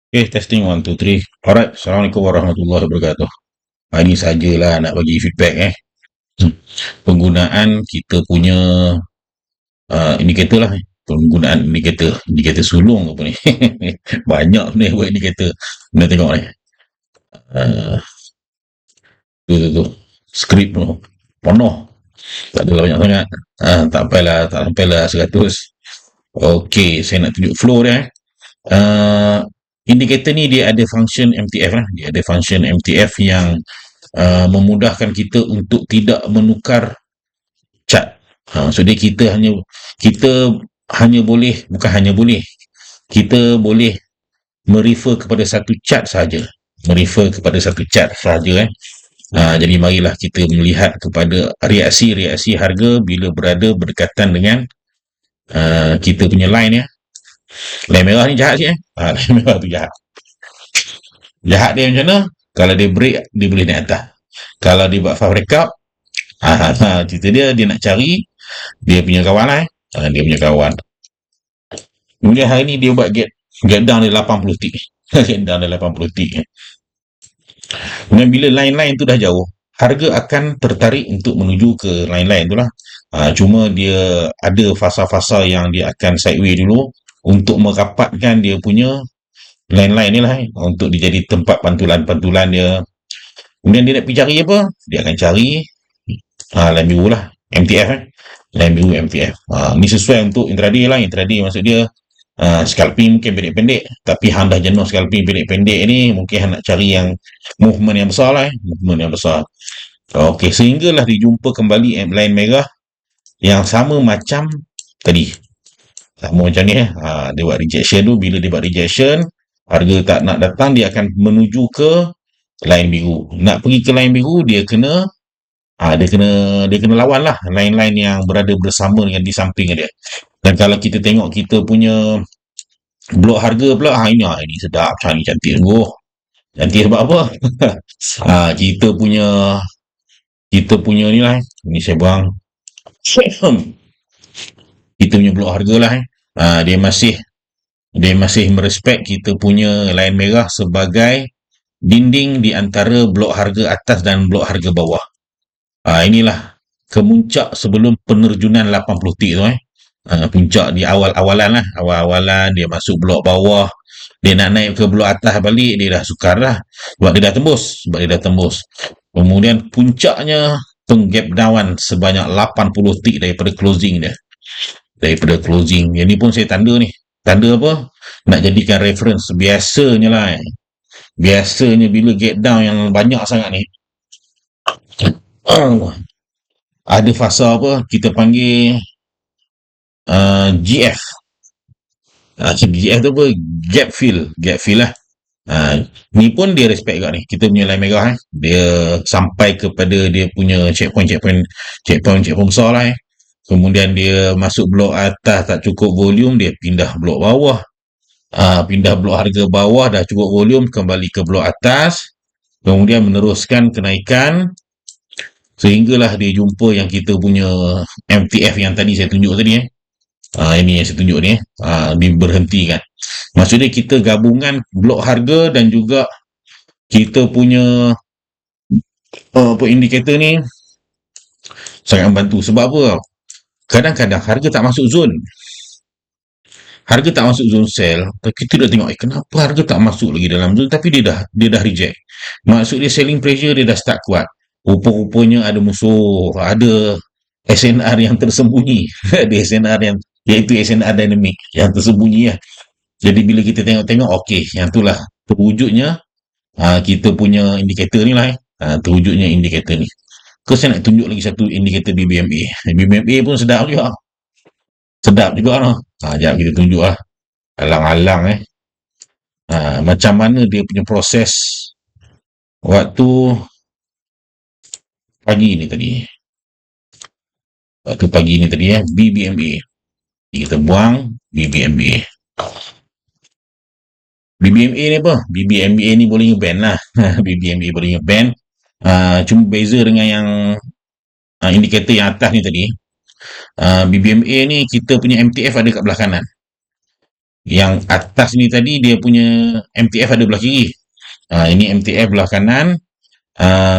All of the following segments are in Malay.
Okay, testing 1, 2, 3. Alright, Assalamualaikum warahmatullahi wabarakatuh. Ini sajalah nak bagi feedback penggunaan kita punya indikator lah. Penggunaan indikator sulung apa ni. Banyak ni buat indikator. Kita tengok ni. Uh, tu. Skrip tu. Penuh. Tak adalah banyak sangat. Tak sampailah 100. Okey, saya nak tunjuk flow dia. Indikator ni dia ada function MTF lah. Dia ada function MTF yang memudahkan kita untuk tidak menukar cat. So dia kita hanya boleh, bukan hanya boleh, kita boleh merefer kepada satu cat saja. Jadi marilah kita melihat kepada reaksi harga bila berada berdekatan dengan kita punya line ya. Line merah ni jahat sikit line merah tu jahat. Jahat dia macam mana? Kalau dia break, dia boleh naik atas. Kalau dia buat fast breakup, cerita dia nak cari dia punya kawan lah dia punya kawan. Kemudian hari ni dia buat get down dia 80 tick. Get down dia 80 tick. Kemudian bila line-line tu dah jauh, harga akan tertarik untuk menuju ke line-line tu lah. Cuma dia ada fasa-fasa yang dia akan sideway dulu untuk merapatkan dia punya line-line ni lah untuk dia jadi tempat pantulan-pantulan dia. Kemudian dia nak pergi cari apa? Dia akan cari line biru lah, MTF line biru MTF. Ni sesuai untuk intraday lah. Intraday maksud dia scalping mungkin pendek-pendek, tapi hang dah jenuh scalping pendek-pendek ni, mungkin hang nak cari yang movement yang besar lah movement yang besar. Okey, sehinggalah dijumpa kembali line merah yang sama macam tadi. Sama macam ni dia buat rejection tu. Bila dia buat rejection, harga tak nak datang, dia akan menuju ke line biru. Nak pergi ke line biru, dia kena lawan lah line-line yang berada bersama dengan di samping dia. Dan kalau kita tengok kita punya blok harga pula, ini sedap, cantik sungguh. Cantik sebab apa? Kita punya ni lah. Ini saya buang. Kita punya blok harga lah. Dia masih merespek kita punya line merah sebagai dinding di antara blok harga atas dan blok harga bawah. Inilah kemuncak sebelum penerjunan 80 tick tu puncak di awalan dia masuk blok bawah, dia nak naik ke blok atas balik, dia dah sukar lah sebab dia dah tembus. Kemudian puncaknya penggap down sebanyak 80 tick daripada closing. Yang ni pun saya tanda apa, nak jadikan reference. Biasanya bila gap down yang banyak sangat ni, ada fasa apa kita panggil GF. GF tu apa? Gap fill lah. Ni pun dia respect kat ni. Kita punya line merah dia sampai kepada dia punya checkpoint besar lah Kemudian dia masuk blok atas tak cukup volume, dia pindah blok bawah. Pindah blok harga bawah dah cukup volume, kembali ke blok atas. Kemudian meneruskan kenaikan sehinggalah dia jumpa yang kita punya MTF yang tadi saya tunjuk tadi ini yang saya tunjuk ni diberhentikan. Maksudnya kita gabungan blok harga dan juga kita punya indikator ni sangat membantu. Sebab apa? Kadang-kadang harga tak masuk zone sell, tapi kita dah tengok kenapa harga tak masuk lagi dalam zone, tapi dia dah reject. Maksud dia selling pressure dia dah start kuat. Rupa-rupanya ada musuh, ada SNR yang tersembunyi. Ada SNR iaitu SNR dynamic yang tersembunyi Jadi bila kita tengok-tengok, okey, yang itulah terwujudnya kita punya indikator ni lah terwujudnya indikator ni. Saya nak tunjuk lagi satu indikator BBMA. BBMA pun sedap juga sekejap kita tunjuk lah alang-alang macam mana dia punya proses waktu pagi ni tadi BBMA. Kita buang BBMA ni apa? BBMA ni boleh nge-ban lah. BBMA boleh nge-ban. Cuma beza dengan yang indikator yang atas ni tadi. BBMA ni kita punya MTF ada kat belah kanan. Yang atas ni tadi dia punya MTF ada belah kiri. Ini MTF belah kanan.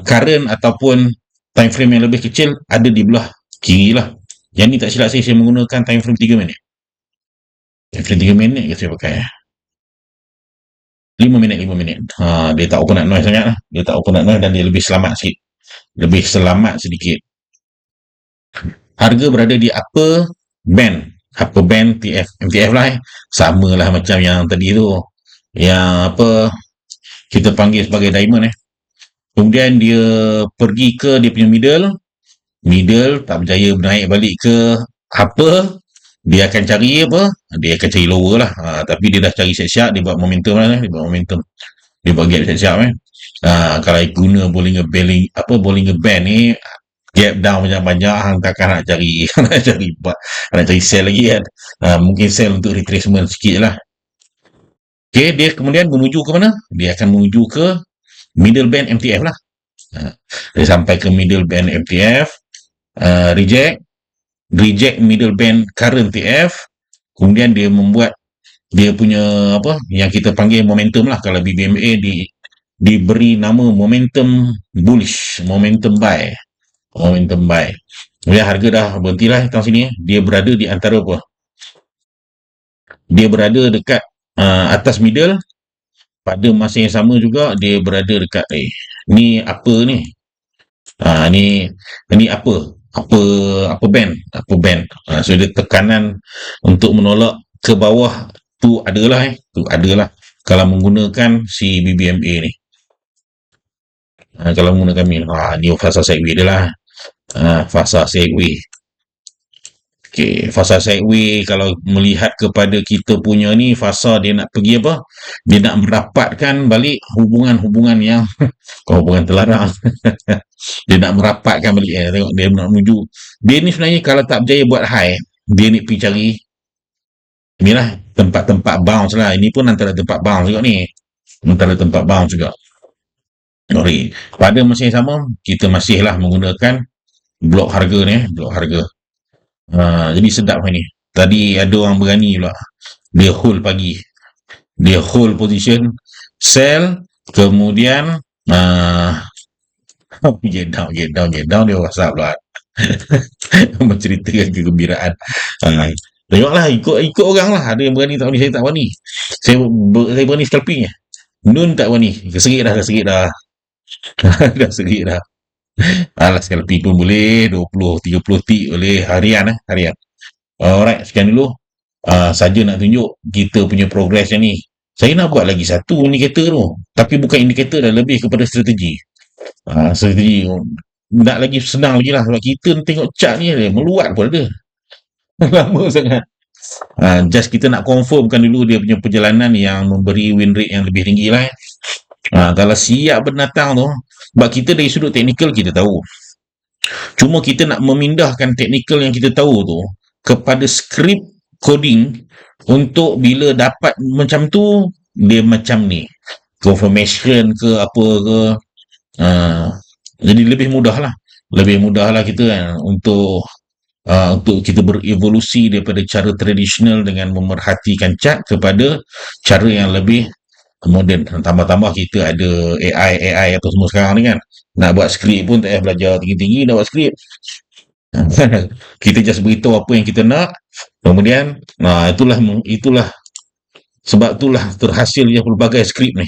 Current ataupun time frame yang lebih kecil ada di belah kiri lah. Yang ni tak silap saya menggunakan time frame 3 minit. Time frame 3 minit ke saya pakai. 5 minit, 5 minit. Dia tak open up noise sangat lah. Dia tak open up noise dan dia lebih selamat sikit. Lebih selamat sedikit. Harga berada di upper band. Upper band MTF lah Sama lah macam yang tadi tu. Yang apa, kita panggil sebagai diamond Kemudian dia pergi ke dia punya middle tak berjaya naik balik ke upper, dia akan cari apa? Dia akan cari lower lah. Tapi dia dah cari siap-siap, dia buat momentum lah. Dia buat momentum. Dia buat gap siap-siap kalau guna Bollinger Band ni, gap down banyak-banyak, hang takkan nak cari nak cari sell lagi kan. Mungkin sell untuk retracement sikit lah. Okay, dia kemudian menuju ke mana? Dia akan menuju ke middle band MTF lah. Dia sampai ke middle band MTF, reject middle band current TF, kemudian dia membuat dia punya apa yang kita panggil momentum lah. Kalau BBMA diberi nama momentum bullish, momentum buy. Kemudian harga dah berhentilah kat sini. Dia berada di antara apa? Dia berada dekat atas middle. Pada masa yang sama juga dia berada dekat ni apa ni? Ni apa band. So dia tekanan untuk menolak ke bawah tu adalah kalau menggunakan si BBMA ni. Kalau menggunakan ni fasa sideway dia lah. Fasa sideway. Fasa sideway kalau melihat kepada kita punya ni, fasa dia nak pergi apa? Dia nak merapatkan balik hubungan-hubungan yang hubungan terlarang. Dia nak merapatkan balik tengok dia nak menuju. Dia ni sebenarnya kalau tak berjaya buat high, dia ni pergi cari inilah tempat-tempat bounce lah. Ini pun antara tempat bounce juga ni. Sorry. Pada masa yang sama, kita masihlah menggunakan blok harga ni, jadi sedap ni. Tadi ada orang berani pula. Dia hold pagi. Dia hold position, sell, kemudian get down, dia WhatsApp pula. Menceritakan kegembiraan. Tengoklah, ikut orang lah. Ada yang berani, tak berani, saya tak berani. Saya berani scalping. Nun tak berani. Keserit dah. Dah serit dah. Alas scalping pun boleh, 20-30 tik boleh, harian. Alright, sekian dulu. Saja nak tunjuk kita punya progress yang ni. Saya nak buat lagi satu indikator tu. Tapi bukan indikator dah, lebih kepada strategi. Strategi nak lagi senang lagi lah. Sebab kita tengok chart ni meluat pun ada. Lama sangat. Just kita nak confirmkan dulu dia punya perjalanan yang memberi win rate yang lebih tinggi lah. Kalau siap bernatang tu, sebab kita dari sudut teknikal kita tahu. Cuma kita nak memindahkan teknikal yang kita tahu tu kepada script coding untuk bila dapat macam tu, dia macam ni. Confirmation ke apa ke. Jadi lebih mudah lah kita kan, untuk kita berevolusi daripada cara tradisional dengan memerhatikan chart kepada cara yang lebih moden. Tambah-tambah kita ada AI atau semua sekarang ni kan. Nak buat skrip pun tak payah belajar tinggi-tinggi, nak buat skrip. Kita just beritahu apa yang kita nak. Kemudian itulah sebab itulah terhasilnya pelbagai skrip ni.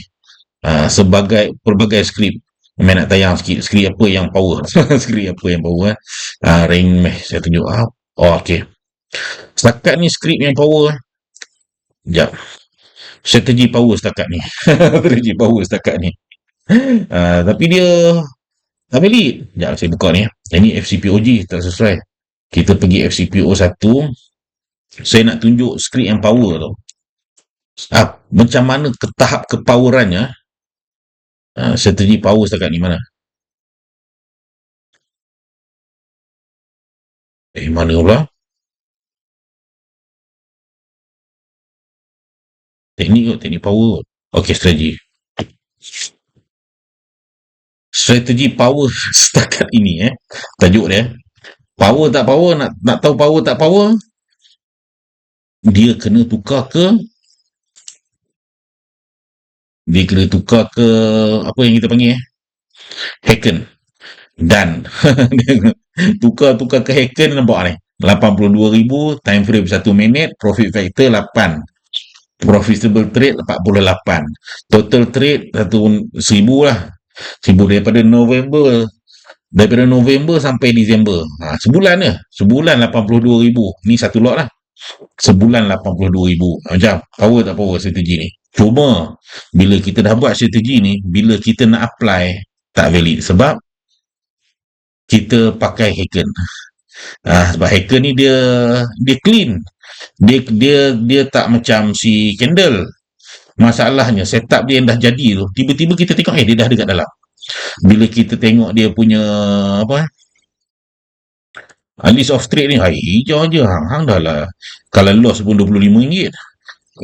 Sebagai pelbagai skrip. Memang nak tayang sikit skrip apa yang power. Ring saya tunjuk. Okey. Setakat ni skrip yang power. Sekejap. Strategi power setakat ni. Tapi dia tak valid. Sekejap saya buka ni. Ini FCPOG tak sesuai. Kita pergi FCPO 1. Saya nak tunjuk skrip yang power tu. Macam mana ke tahap kepowerannya. Strategi power setakat ni mana? Mana pula? Teknik power. Okey, strategi power setakat ini tajuk dia. Power tak power, nak tahu power tak power, dia kena tukar ke dia kena tukar ke apa yang kita panggil Hacken. Dan tukar-tukar ke Hacken, nampak ni 82,000, time frame 1 minit, profit factor 8, profitable trade 48, total trade 1,000 lah, 1,000 daripada November sampai Disember, sebulan je, sebulan 82,000, ni satu lot lah, sebulan 82,000. Macam power tak power strategi ni? Cuma bila kita dah buat strategi ni, bila kita nak apply tak valid, sebab kita pakai Hacken. Sebab Hacken ni dia clean, dia tak macam si Candle. Masalahnya setup dia yang dah jadi tu, tiba-tiba kita tengok dia dah dekat dalam. Bila kita tengok dia punya apa list of trade ni, hijau je, hang dah lah, kalau loss pun RM25,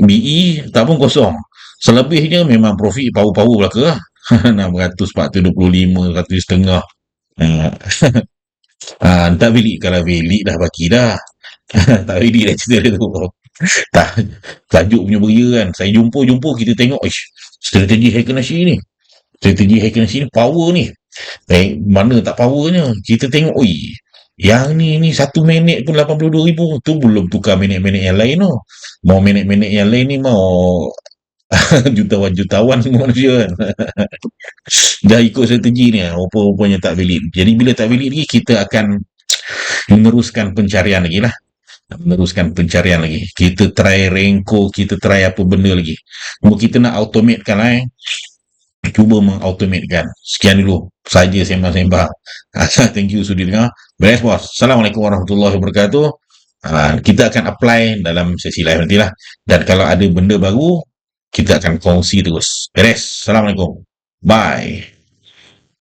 BE tak pun kosong, selebihnya memang profit power-power belaka lah. 600, 425, 100 setengah. Tak valid. Kalau valid dah baki dah. Tak valid dah cerita dia tu. Tak, tajuk punya beria kan, saya jumpa kita tengok, strategi Heikenhashi ni, strategi Heikenhashi ni power ni, mana tak powernya, kita tengok, yang ni 1 minit pun 82,000, tu belum tukar minit-minit yang lain tu, mau minit-minit yang lain ni mau jutawan-jutawan semua manusia kan. Dah ikut strategi ni, rupa-rupanya tak valid. Jadi bila tak valid lagi, kita akan meneruskan pencarian lagi lah, kita try Renko, kita try apa benda lagi, cuma kita nak automatekan lah, cuba mengautomatekan. Sekian dulu saja sembang-sembang. Thank you sudi dengar. Beres bos. Assalamualaikum warahmatullahi wabarakatuh. Kita akan apply dalam sesi live nanti lah, dan kalau ada benda baru kita akan kongsi terus. Beres. Assalamualaikum. Bye.